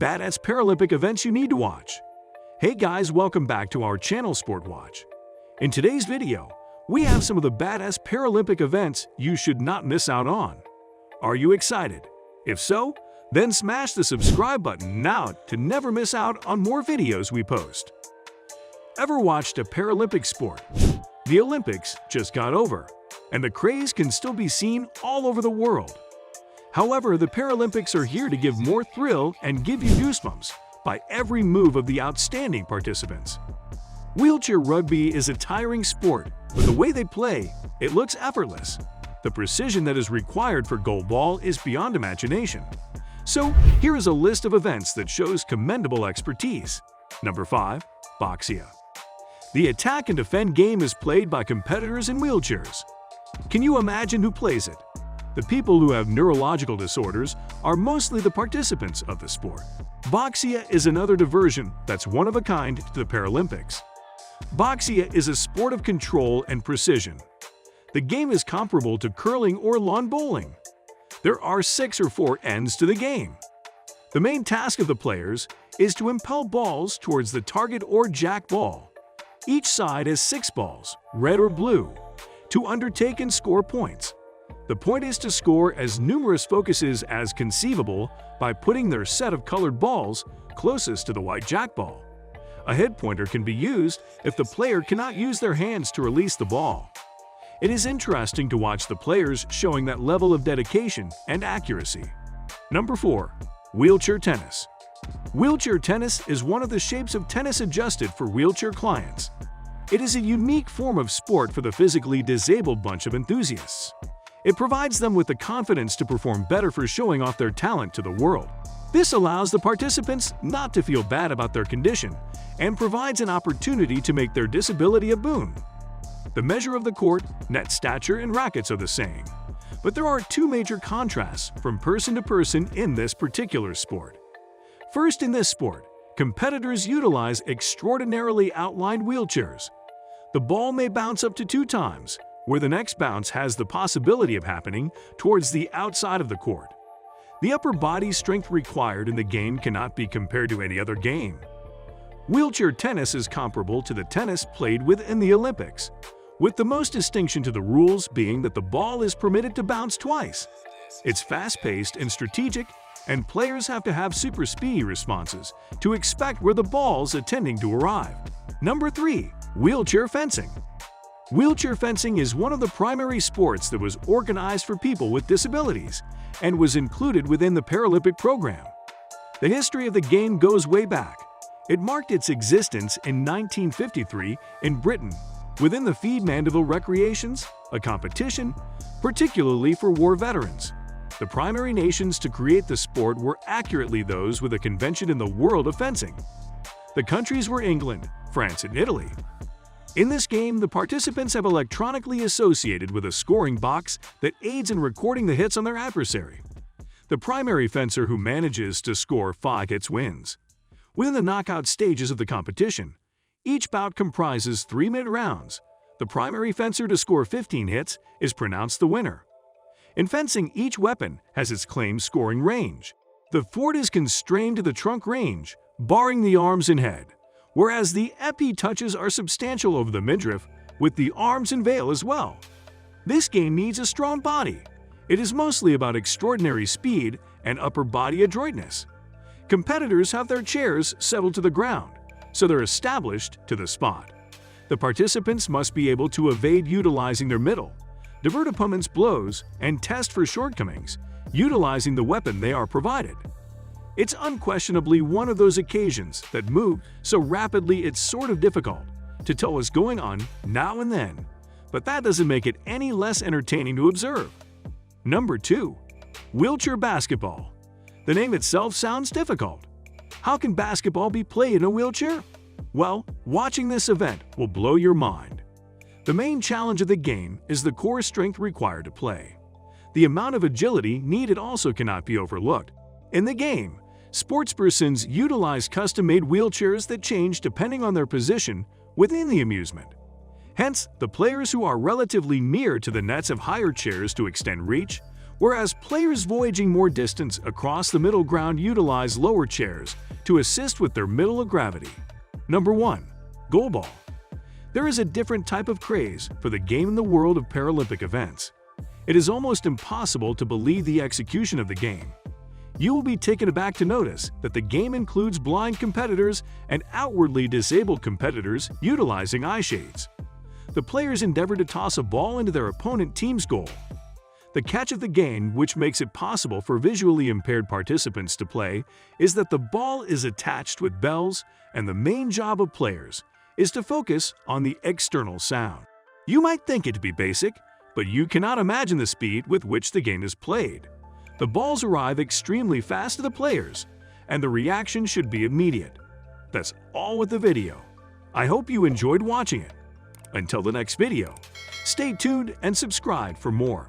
Badass Paralympic events you need to watch. Hey guys, welcome back to our channel Sport Watch. In today's video, we have some of the badass Paralympic events you should not miss out on. Are you excited? If so, then smash the subscribe button now to never miss out on more videos we post. Ever watched a Paralympic sport? The Olympics just got over, and the craze can still be seen all over the world. However, the Paralympics are here to give more thrill and give you goosebumps by every move of the outstanding participants. Wheelchair rugby is a tiring sport, but the way they play, it looks effortless. The precision that is required for goal ball is beyond imagination. So, here is a list of events that shows commendable expertise. Number 5. Boxia. The attack and defend game is played by competitors in wheelchairs. Can you imagine who plays it? The people who have neurological disorders are mostly the participants of the sport. Boxia is another diversion that's one of a kind to the Paralympics. Boxia is a sport of control and precision. The game is comparable to curling or lawn bowling. There are 6 or 4 ends to the game. The main task of the players is to impel balls towards the target or jack ball. Each side has 6 balls, red or blue, to undertake and score points. The point is to score as numerous focuses as conceivable by putting their set of colored balls closest to the white jack ball. A head pointer can be used if the player cannot use their hands to release the ball. It is interesting to watch the players showing that level of dedication and accuracy. Number 4. Wheelchair tennis. Wheelchair tennis is one of the shapes of tennis adjusted for wheelchair clients. It is a unique form of sport for the physically disabled bunch of enthusiasts. It provides them with the confidence to perform better for showing off their talent to the world. This allows the participants not to feel bad about their condition and provides an opportunity to make their disability a boon. The measure of the court, net stature, and rackets are the same. But there are 2 major contrasts from person to person in this particular sport. First, in this sport, competitors utilize extraordinarily outlined wheelchairs. The ball may bounce up to 2 times, where the next bounce has the possibility of happening towards the outside of the court. The upper body strength required in the game cannot be compared to any other game. Wheelchair tennis is comparable to the tennis played within the Olympics, with the most distinction to the rules being that the ball is permitted to bounce twice. It's fast-paced and strategic, and players have to have super speedy responses to expect where the ball's intending to arrive. Number 3. Wheelchair fencing. Wheelchair fencing is one of the primary sports that was organized for people with disabilities and was included within the Paralympic program. The history of the game goes way back. It marked its existence in 1953 in Britain within the Feed Mandeville Recreations, a competition particularly for war veterans. The primary nations to create the sport were accurately those with a convention in the world of fencing. The countries were England, France, and Italy. In this game, the participants have electronically associated with a scoring box that aids in recording the hits on their adversary. The primary fencer who manages to score 5 hits wins. Within the knockout stages of the competition, each bout comprises 3-minute rounds. The primary fencer to score 15 hits is pronounced the winner. In fencing, each weapon has its claimed scoring range. The fort is constrained to the trunk range, barring the arms and head, whereas the épée touches are substantial over the midriff, with the arms and veil as well. This game needs a strong body. It is mostly about extraordinary speed and upper body adroitness. Competitors have their chairs settled to the ground, so they're established to the spot. The participants must be able to evade utilizing their middle, divert opponents' blows, and test for shortcomings, utilizing the weapon they are provided. It's unquestionably one of those occasions that move so rapidly it's sort of difficult to tell what's going on now and then, but that doesn't make it any less entertaining to observe. Number 2. Wheelchair basketball. The name itself sounds difficult. How can basketball be played in a wheelchair? Well, watching this event will blow your mind. The main challenge of the game is the core strength required to play. The amount of agility needed also cannot be overlooked. In the game, sportspersons utilize custom-made wheelchairs that change depending on their position within the amusement. Hence, the players who are relatively near to the nets have higher chairs to extend reach, whereas players voyaging more distance across the middle ground utilize lower chairs to assist with their middle of gravity. Number 1. Goalball. There is a different type of craze for the game in the world of Paralympic events. It is almost impossible to believe the execution of the game. You will be taken aback to notice that the game includes blind competitors and outwardly disabled competitors utilizing eye shades. The players endeavor to toss a ball into their opponent team's goal. The catch of the game, which makes it possible for visually impaired participants to play, is that the ball is attached with bells, and the main job of players is to focus on the external sound. You might think it to be basic, but you cannot imagine the speed with which the game is played. The balls arrive extremely fast to the players, and the reaction should be immediate. That's all with the video. I hope you enjoyed watching it. Until the next video, stay tuned and subscribe for more.